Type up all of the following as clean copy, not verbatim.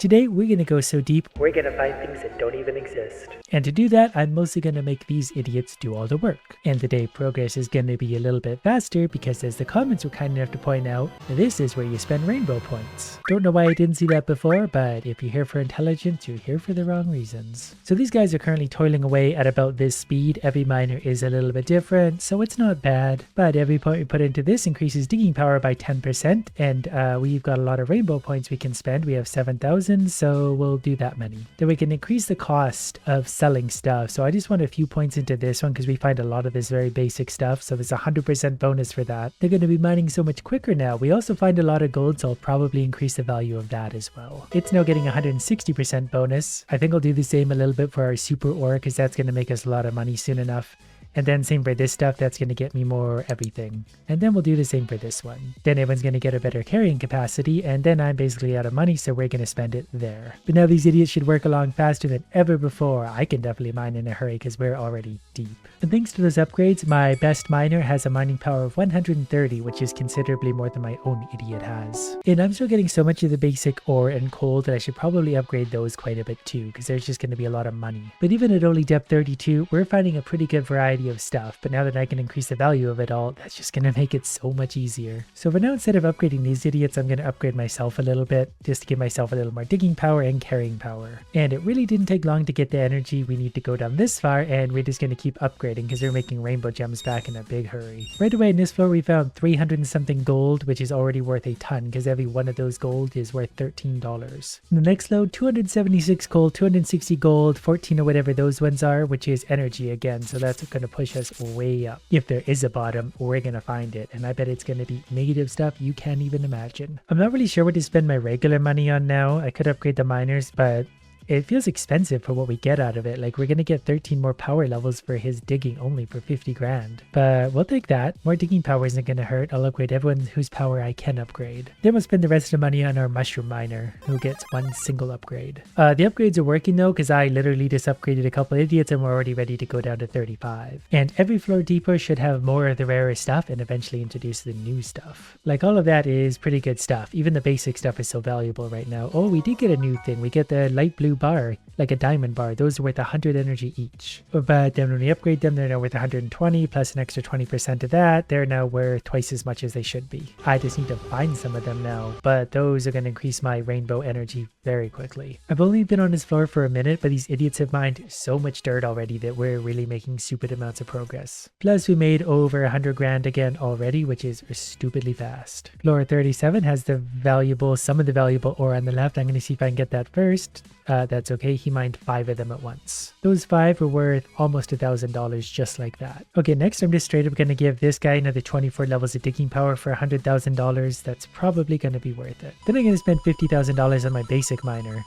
Today we're gonna go so deep, we're gonna find things that don't even exist. And to do that, I'm mostly gonna make these idiots do all the work. And today progress is gonna be a little bit faster because, as the comments were kind enough to point out, this is where you spend rainbow points. Don't know why I didn't see that before, but if you're here for intelligence, you're here for the wrong reasons. So these guys are currently toiling away at about this speed. Every miner is a little bit different, so it's not bad. But every point we put into this increases digging power by 10%, and we've got a lot of rainbow points we can spend. We have 7,000. So we'll do that many. Then we can increase the cost of selling stuff. So I just want a few points into this one because we find a lot of this very basic stuff. So there's a 100% bonus for that. They're going to be mining so much quicker now. We also find a lot of gold, so I'll probably increase the value of that as well. It's now getting 160% bonus. I think I'll do the same a little bit for our super ore because that's going to make us a lot of money soon enough. And then same for this stuff, that's going to get me more everything. And then we'll do the same for this one. Then everyone's going to get a better carrying capacity, and then I'm basically out of money, so we're going to spend it there. But now these idiots should work along faster than ever before. I can definitely mine in a hurry because we're already deep. And thanks to those upgrades, my best miner has a mining power of 130, which is considerably more than my own idiot has. And I'm still getting so much of the basic ore and coal that I should probably upgrade those quite a bit too, because there's just going to be a lot of money. But even at only depth 32, we're finding a pretty good variety of stuff. But now that I can increase the value of it all, that's just going to make it so much easier. So for now, instead of upgrading these idiots, I'm going to upgrade myself a little bit just to give myself a little more digging power and carrying power. And it really didn't take long to get the energy we need to go down this far, and we're just going to keep upgrading because they're making rainbow gems back in a big hurry. Right away in this floor, we found 300 and something gold, which is already worth a ton because every one of those gold is worth $13. In the next load, 276 gold, 260 gold, 14 or whatever those ones are, which is energy again. So that's going to push us way up. If there is a bottom, we're going to find it. And I bet it's going to be negative stuff you can't even imagine. I'm not really sure what to spend my regular money on now. I could upgrade the miners, but it feels expensive for what we get out of it. Like, we're going to get 13 more power levels for his digging only for 50 grand. But we'll take that. More digging power isn't going to hurt. I'll upgrade everyone whose power I can upgrade. Then we'll spend the rest of the money on our mushroom miner, who gets one single upgrade. The upgrades are working though, because I literally just upgraded a couple idiots and we're already ready to go down to 35. And every floor deeper should have more of the rarer stuff and eventually introduce the new stuff. Like, all of that is pretty good stuff. Even the basic stuff is so valuable right now. Oh, we did get a new thing. We get the light blue bar, like a diamond bar. Those are worth 100 energy each. But then when we upgrade them, they're now worth 120 plus an extra 20% of that. They're now worth twice as much as they should be. I just need to find some of them now, but those are going to increase my rainbow energy very quickly. I've only been on this floor for a minute, but these idiots have mined so much dirt already that we're really making stupid amounts of progress. Plus we made over 100 grand again already, which is stupidly fast. Floor 37 has some of the valuable ore on the left. I'm going to see if I can get that first. That's okay. He mined 5 of them at once. Those 5 were worth almost $1,000 just like that. Okay, next I'm just straight up going to give this guy another 24 levels of digging power for $100,000. That's probably going to be worth it. Then I'm going to spend $50,000 on my basic miner.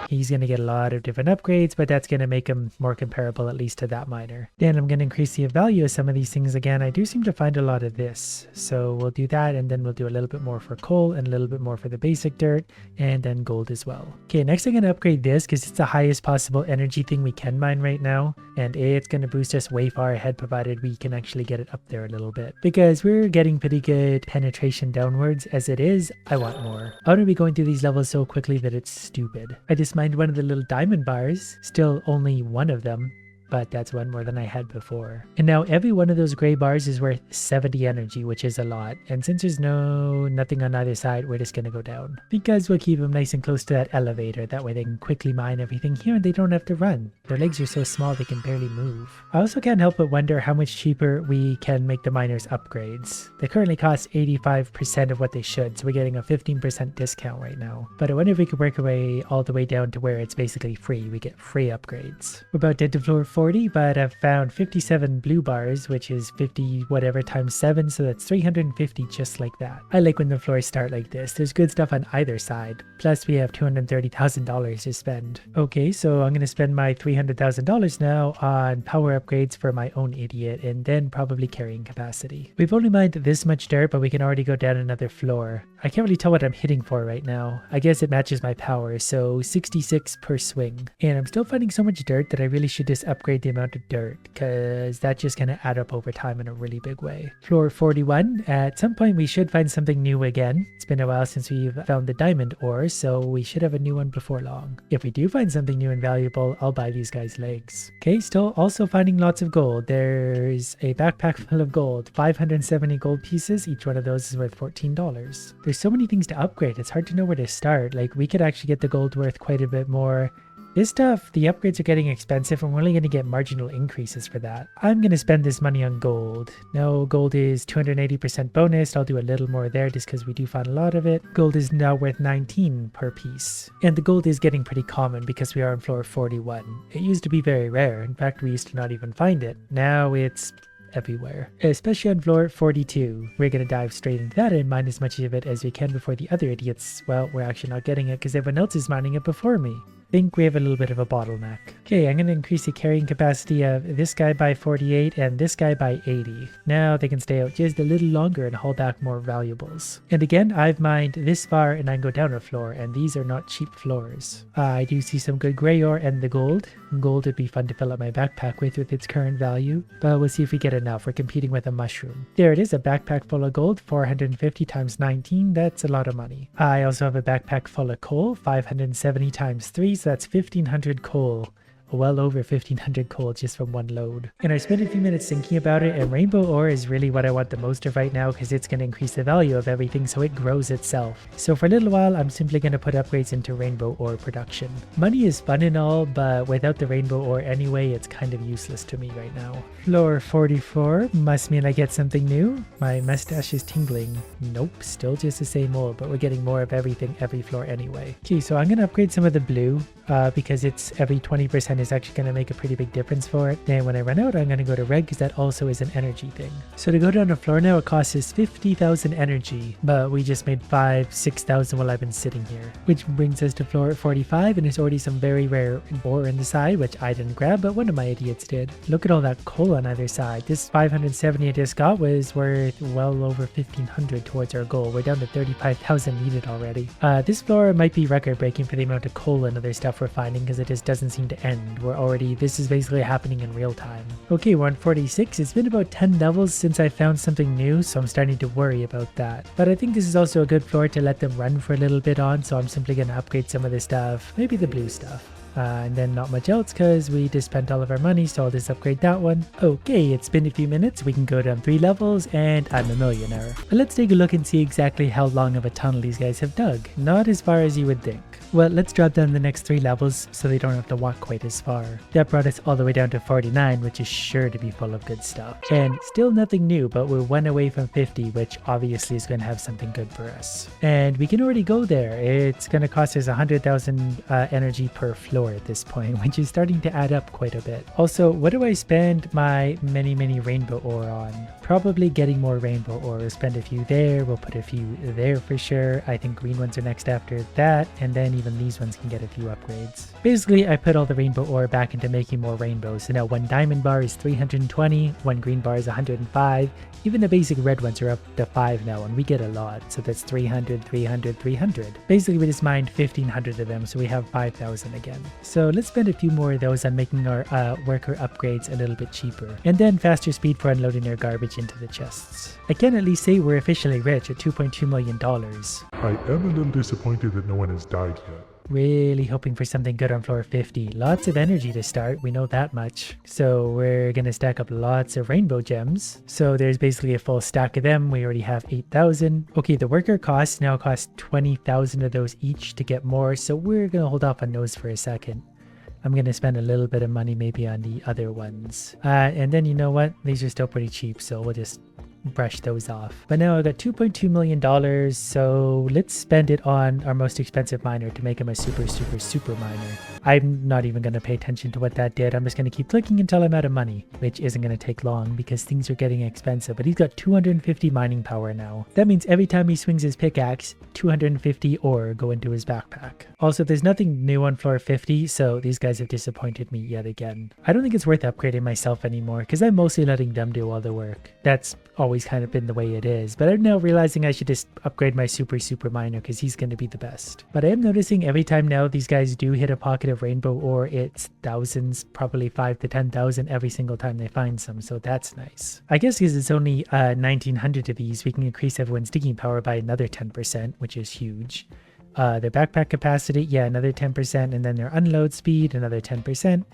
He's going to get a lot of different upgrades, but that's going to make him more comparable at least to that miner. Then I'm going to increase the value of some of these things again. I do seem to find a lot of this. So we'll do that, and then we'll do a little bit more for coal and a little bit more for the basic dirt, and then gold as well. Okay, next I'm going to upgrade this because it's the highest possible energy thing we can mine right now. And it's going to boost us way far ahead provided we can actually get it up there a little bit. Because we're getting pretty good penetration downwards as it is. I want more. I want to be going through these levels so quickly that it's stupid. I just mined one of the little diamond bars. Still only one of them, but that's one more than I had before. And now every one of those gray bars is worth 70 energy, which is a lot. And since there's nothing on either side, we're just going to go down. Because we'll keep them nice and close to that elevator. That way they can quickly mine everything here and they don't have to run. Their legs are so small they can barely move. I also can't help but wonder how much cheaper we can make the miners upgrades. They currently cost 85% of what they should, so we're getting a 15% discount right now. But I wonder if we could work our way all the way down to where it's basically free. We get free upgrades. We're about dead to floor 40, but I've found 57 blue bars, which is 50 whatever times 7, so that's 350 just like that. I like when the floors start like this. There's good stuff on either side. Plus we have $230,000 to spend. Okay, so I'm going to spend my $300,000 now on power upgrades for my own idiot, and then probably carrying capacity. We've only mined this much dirt, but we can already go down another floor. I can't really tell what I'm hitting for right now. I guess it matches my power, so 66 per swing. And I'm still finding so much dirt that I really should just upgrade upgrade the amount of dirt, because that's just going to add up over time in a really big way. Floor 41, at some point we should find something new again. It's been a while since we've found the diamond ore, so we should have a new one before long. If we do find something new and valuable, I'll buy these guys' legs. Okay, still also finding lots of gold. There's a backpack full of gold, 570 gold pieces. Each one of those is worth $14. There's so many things to upgrade, it's hard to know where to start. Like, we could actually get the gold worth quite a bit more. This stuff, the upgrades are getting expensive and we're only going to get marginal increases for that. I'm going to spend this money on gold. No, gold is 280% bonus. I'll do a little more there just because we do find a lot of it. Gold is now worth 19 per piece. And the gold is getting pretty common because we are on floor 41. It used to be very rare. In fact, we used to not even find it. Now it's everywhere, especially on floor 42. We're going to dive straight into that and mine as much of it as we can before the other idiots, well, we're actually not getting it because everyone else is mining it before me. Think we have a little bit of a bottleneck. Okay, I'm going to increase the carrying capacity of this guy by 48 and this guy by 80. Now they can stay out just a little longer and haul back more valuables. And again, I've mined this far and I can go down a floor, and these are not cheap floors. I do see some good gray ore and the gold. Gold would be fun to fill up my backpack with its current value, but we'll see if we get enough. We're competing with a mushroom. There it is, a backpack full of gold, 450 times 19. That's a lot of money. I also have a backpack full of coal, 570 times 3. So that's 1500 coal. Well over 1500 coal just from one load. And I spent a few minutes thinking about it, and rainbow ore is really what I want the most of right now because it's going to increase the value of everything so it grows itself. So for a little while, I'm simply going to put upgrades into rainbow ore production. Money is fun and all, but without the rainbow ore anyway, it's kind of useless to me right now. Floor 44 must mean I get something new. My mustache is tingling. Nope, still just the same old, but we're getting more of everything every floor anyway. Okay, so I'm going to upgrade some of the blue because it's every 20% is actually going to make a pretty big difference for it. And when I run out, I'm going to go to red because that also is an energy thing. So to go down the floor now, it costs us 50,000 energy, but we just made 6,000 while I've been sitting here. Which brings us to floor 45, and there's already some very rare ore in the side, which I didn't grab, but one of my idiots did. Look at all that coal on either side. This 570 I just got was worth well over 1,500 towards our goal. We're down to 35,000 needed already. This floor might be record breaking for the amount of coal and other stuff we're finding because it just doesn't seem to end. This is basically happening in real time. Okay, we're on 46. It's been about 10 levels since I found something new, so I'm starting to worry about that. But I think this is also a good floor to let them run for a little bit on, so I'm simply going to upgrade some of this stuff, maybe the blue stuff. And then not much else because we just spent all of our money, so I'll just upgrade that one. Okay, it's been a few minutes. We can go down 3 levels and I'm a millionaire. But let's take a look and see exactly how long of a tunnel these guys have dug. Not as far as you would think. Well, let's drop down the next 3 levels so they don't have to walk quite as far. That brought us all the way down to 49, which is sure to be full of good stuff. And still nothing new, but we're 1 away from 50, which obviously is going to have something good for us. And we can already go there. It's going to cost us 100,000 energy per floor at this point, which is starting to add up quite a bit. Also, what do I spend my many rainbow ore on? Probably getting more rainbow ore. We'll spend a few there, we'll put a few there for sure. I think green ones are next after that, and then even these ones can get a few upgrades. Basically, I put all the rainbow ore back into making more rainbows. So now 1 diamond bar is 320, 1 green bar is 105. Even the basic red ones are up to 5 now, and we get a lot. So that's 300, 300, 300. Basically, we just mined 1,500 of them, so we have 5,000 again. So let's spend a few more of those on making our worker upgrades a little bit cheaper. And then faster speed for unloading our garbage into the chests. I can at least say we're officially rich at $2.2 million. I am a little disappointed that no one has died yet. Really hoping for something good on floor 50. Lots of energy to start, we know that much. So we're gonna stack up lots of rainbow gems. So there's basically a full stack of them. We already have 8,000. Okay, the worker costs now cost 20,000 of those each to get more. So we're gonna hold off on those for a second. I'm going to spend a little bit of money maybe on the other ones. And then you know what? These are still pretty cheap, so we'll just brush those off. But now I've got $2.2 million, so let's spend it on our most expensive miner to make him a super miner. I'm not even going to pay attention to what that did. I'm just going to keep clicking until I'm out of money, which isn't going to take long because things are getting expensive. But he's got 250 mining power now. That means every time he swings his pickaxe, 250 ore go into his backpack. Also, there's nothing new on floor 50, so these guys have disappointed me yet again. I don't think it's worth upgrading myself anymore because I'm mostly letting them do all the work. That's always kind of been the way it is. But I'm now realizing I should just upgrade my super miner because he's going to be the best. But I am noticing every time now these guys do hit a pocket of rainbow ore, it's thousands, probably 5 to 10,000 every single time they find some. So that's nice. I guess because it's only 1900 of these, we can increase everyone's digging power by another 10%, which is huge. Their backpack capacity, yeah, another 10%, and then their unload speed, another 10%.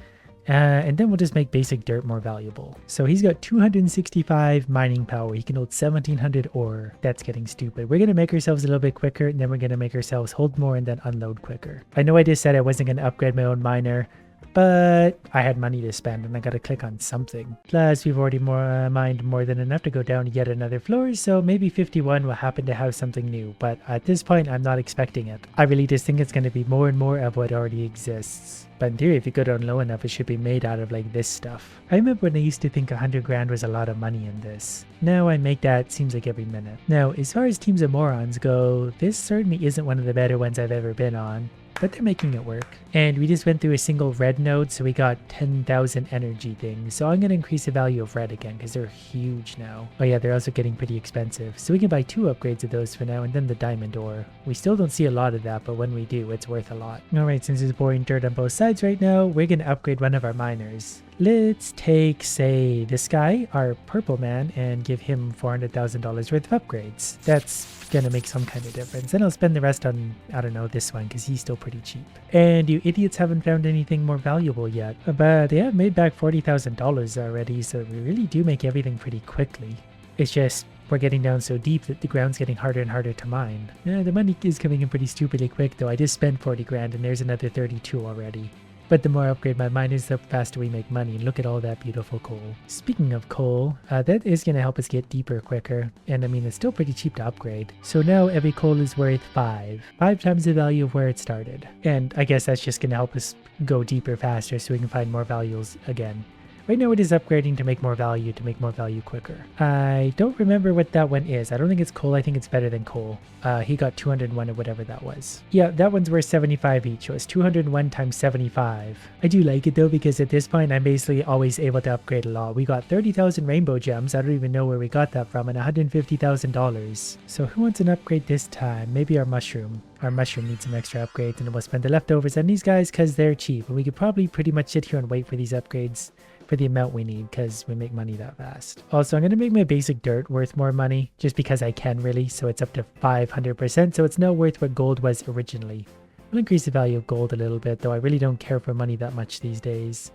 And then we'll just make basic dirt more valuable. So he's got 265 mining power. He can hold 1700 ore. That's getting stupid. We're going to make ourselves a little bit quicker, and then we're going to make ourselves hold more and then unload quicker. I know I just said I wasn't going to upgrade my own miner, but I had money to spend and I got to click on something. Plus, we've already mined more than enough to go down yet another floor, so maybe 51 will happen to have something new. But at this point, I'm not expecting it. I really just think it's going to be more and more of what already exists. But in theory, if you go down low enough, it should be made out of like this stuff. I remember when I used to think 100 grand was a lot of money in this. Now I make that seems like every minute. Now, as far as Teams of Morons go, this certainly isn't one of the better ones I've ever been on, but they're making it work. And we just went through a single red node, so we got 10,000 energy things. So I'm going to increase the value of red again because they're huge now. Oh yeah, they're also getting pretty expensive. So we can buy 2 upgrades of those for now, and then the diamond ore. We still don't see a lot of that, but when we do, it's worth a lot. Alright, since it's pouring dirt on both sides right now, we're going to upgrade one of our miners. Let's take, say, this guy, our purple man, and give him $400,000 worth of upgrades. That's gonna make some kind of difference. Then I'll spend the rest on, I don't know, this one, because he's still pretty cheap. And you idiots haven't found anything more valuable yet. But they have made back $40,000 already, so we really do make everything pretty quickly. It's just, we're getting down so deep that the ground's getting harder and harder to mine. Yeah, the money is coming in pretty stupidly quick, though. I just spent 40 grand, and there's another 32 already. But the more I upgrade my miners, the faster we make money. Look at all that beautiful coal. Speaking of coal, that is going to help us get deeper quicker. And I mean, it's still pretty cheap to upgrade. So now every coal is worth 5 times the value of where it started. And I guess that's just going to help us go deeper faster so we can find more values again. Right now it is upgrading to make more value quicker. I don't remember what that one is. I don't think it's coal. I think it's better than coal. He got 201 or whatever that was. Yeah, that one's worth 75 each. So it's 201 times 75. I do like it though, because at this point I'm basically always able to upgrade a lot. We got 30,000 rainbow gems. I don't even know where we got that from, and $150,000. So who wants an upgrade this time? Maybe our mushroom. Our mushroom needs some extra upgrades, and then we'll spend the leftovers on these guys because they're cheap. And we could probably pretty much sit here and wait for these upgrades for the amount we need because we make money that fast. Also, I'm going to make my basic dirt worth more money just because I can really. So it's up to 500%. So it's now worth what gold was originally. We'll increase the value of gold a little bit, though I really don't care for money that much these days.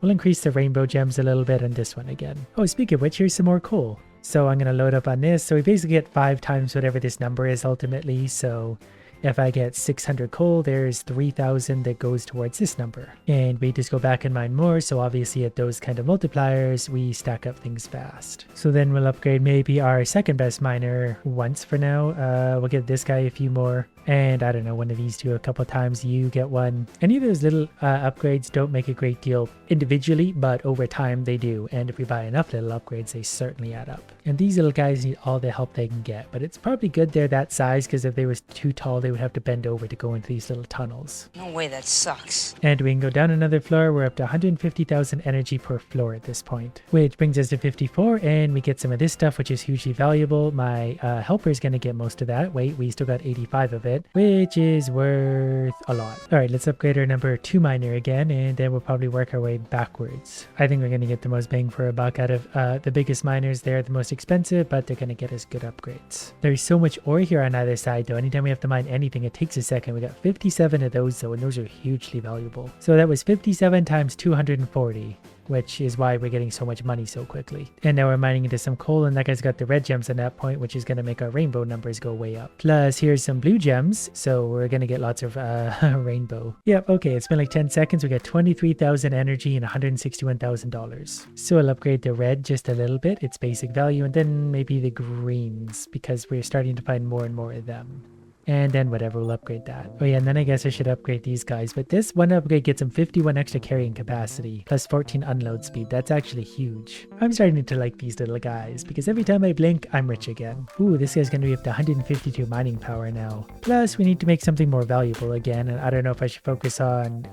We'll increase the rainbow gems a little bit and this one again. Oh, speaking of which, here's some more coal. So I'm going to load up on this. So we basically get 5 times whatever this number is ultimately. So if I get 600 coal, there's 3,000 that goes towards this number. And we just go back and mine more, so obviously at those kind of multipliers, we stack up things fast. So then we'll upgrade maybe our second best miner once for now. We'll give this guy a few more. And I don't know, one of these two a couple times, you get one. Any of those little upgrades don't make a great deal individually, but over time they do. And if we buy enough little upgrades, they certainly add up. And these little guys need all the help they can get. But it's probably good they're that size, because if they was too tall, they would have to bend over to go into these little tunnels. No way, that sucks. And we can go down another floor. We're up to 150,000 energy per floor at this point, which brings us to 54. And we get some of this stuff, which is hugely valuable. My helper is going to get most of that. Wait, we still got 85 of it, which is worth a lot. All right, let's upgrade our number 2 miner again, and then we'll probably work our way backwards. I think we're going to get the most bang for a buck out of the biggest miners. They're the most expensive, but they're going to get us good upgrades. There's so much ore here on either side, though. Anytime we have to mine anything, it takes a second. We got 57 of those, though, and those are hugely valuable. So that was 57 times 240. Which is why we're getting so much money so quickly. And now we're mining into some coal, and that guy's got the red gems at that point, which is going to make our rainbow numbers go way up. Plus, here's some blue gems, so we're going to get lots of rainbow. Yep, okay, it's been like 10 seconds. We got 23,000 energy and $161,000. So I'll upgrade the red just a little bit, its basic value, and then maybe the greens, because we're starting to find more and more of them. And then whatever, we'll upgrade that. Oh yeah, and then I guess I should upgrade these guys. But this one upgrade gets them 51 extra carrying capacity, plus 14 unload speed. That's actually huge. I'm starting to like these little guys, because every time I blink, I'm rich again. Ooh, this guy's gonna be up to 152 mining power now. Plus, we need to make something more valuable again, and I don't know if I should focus on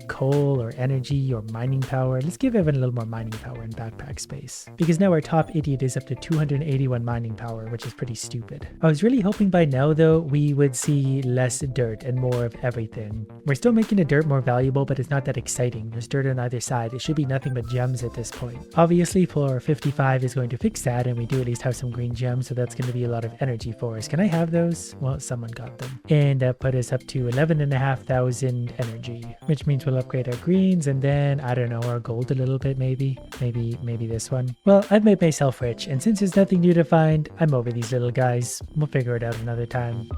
coal or energy or mining power. Let's give Evan a little more mining power and backpack space. Because now our top idiot is up to 281 mining power, which is pretty stupid. I was really hoping by now, though, we would see less dirt and more of everything. We're still making the dirt more valuable, but it's not that exciting. There's dirt on either side. It should be nothing but gems at this point. Obviously, floor 55 is going to fix that, and we do at least have some green gems, so that's going to be a lot of energy for us. Can I have those? Well, someone got them. And that put us up to 11,500 energy, which means we'll upgrade our greens, and then, I don't know, our gold a little bit maybe. Maybe this one. Well, I've made myself rich, and since there's nothing new to find, I'm over these little guys. We'll figure it out another time.